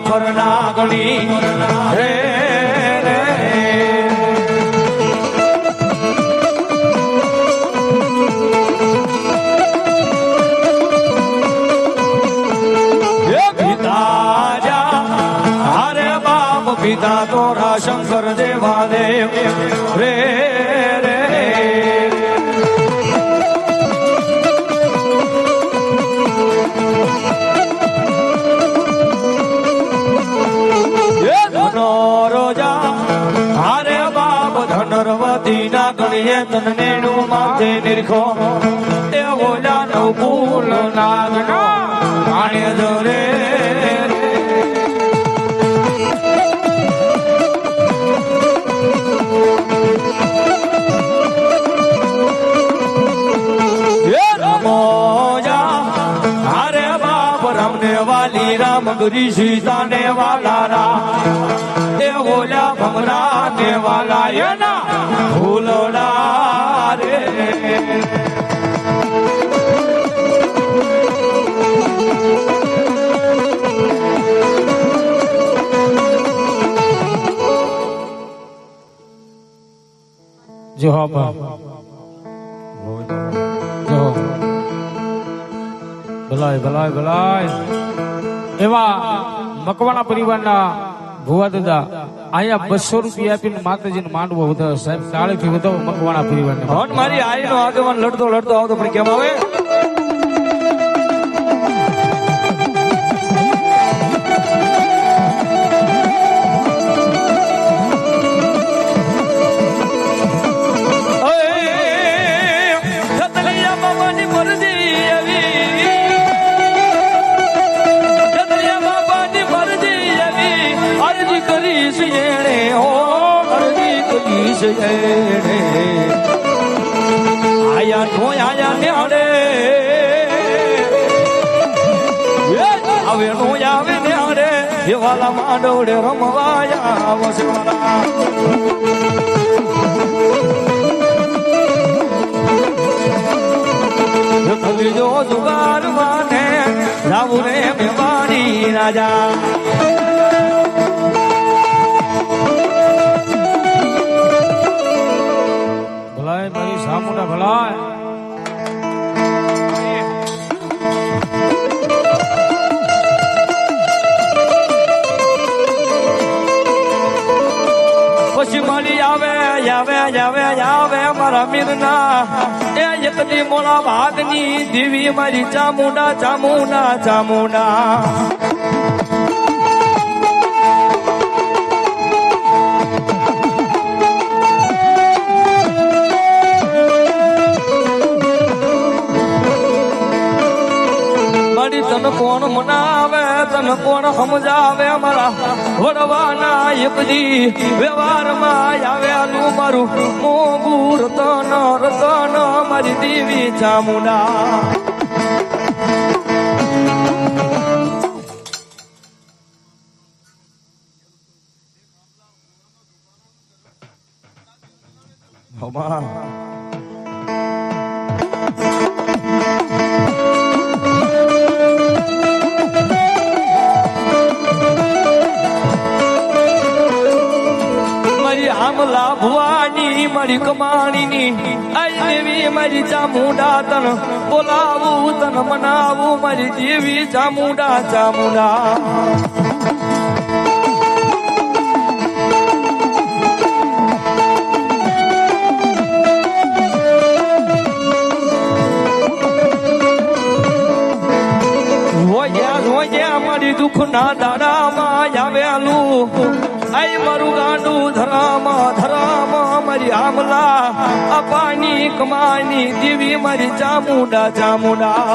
ફરનાગણી રે રે પિતા તોરા શંકર દેવાદેવ રે રે ધનરવતી ના ગણીએ તને નું માથે નિરખો એ ઓલા નો ફૂલ નાગ પાણે જરે वाली राम गुरी सीता ने वाला राम ए बोला भमरा ने वाला ये ना भूलोड़ा रे जो जो ભલાય ભલાય ભલાય એવા મકવાણા પરિવારના ભુવા દાદા અહીંયા 200 રૂપિયા આપીને માતાજીને માંડવો વધારે સાહેબ 40 થી વધારે મકવાણા પરિવારને મારી આઈનો આગેવાન લડતો લડતો આવતો પણ કેમ આવે આયા નો આયા ને અડે આવે નો આવે ને અડે દેવાલા માંડવડે રમવાયા વસવાલા જો જુગાર માને જાવું રે મેવાડી રાજા મારી સામુડા ભલાય પછી મારી આવે આવે આવે આવે મારા મીરના એ એકદી મોળા ભાગની દેવી મારી ચામુંડા ચામુંડા ચામુંડા તને કોણ મનાવે તને કોણ સમજાવે મારા વડવાના એકદી વ્યવહારમાં આવેલું મારું મોગું રતન રતન મારી દેવી ચામુંડા આમલા ભુવાની મારી કમાણીની આઈ દેવી મારી ચામુંડા તન બોલાવું તન મનાવું મારી દેવી ચામુંડા ચામુંડા મારી દુઃખ ના દાડામાં આવેલું આઈ મારું ગાંડું ધરામાં ધરામાં મારી આમલા અપાની કમાની દેવી મારી ચામુંડા ચામુંડા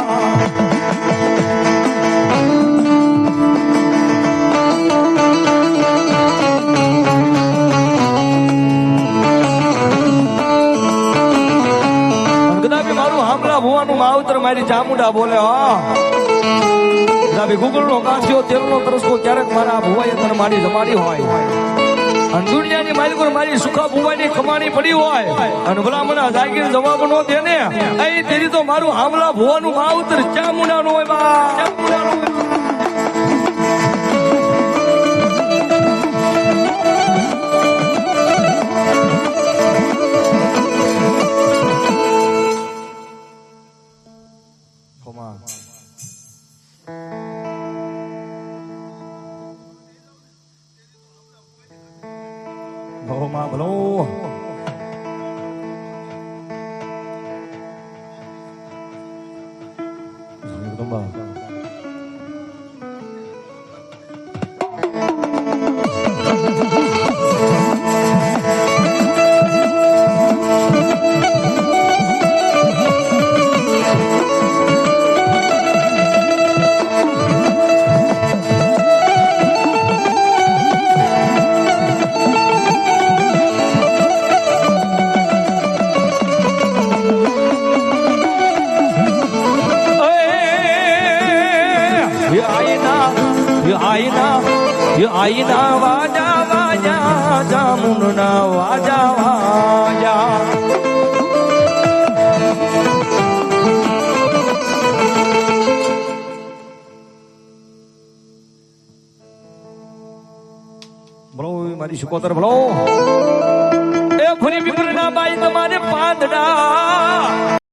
કદાચ મારું આમલા ભુવાનું માવતર મારી ચામુંડા બોલે હા ગુગળ નો કાંઠિયો તેલ નો તરસકો ક્યારેક મારા ભુવાએ તને મારી જમાડી હોય અને દુનિયાની માલિકો મારી સુખા ભુવાની કમાણી પડી હોય અને ભલા મને જાગીર જવાબ નો દે ને એ તેરી તો મારું હામલા ભુવાનું માવતર ચામુંડા નો હોય બા ભવમાં ભલો જગદંબા આઈના વાજા વાજા જામુનના વાજા વાજા બોલો મારી શુકોતર બોલો એ ફરી વિપરના બાઈ તમારે પાંદડા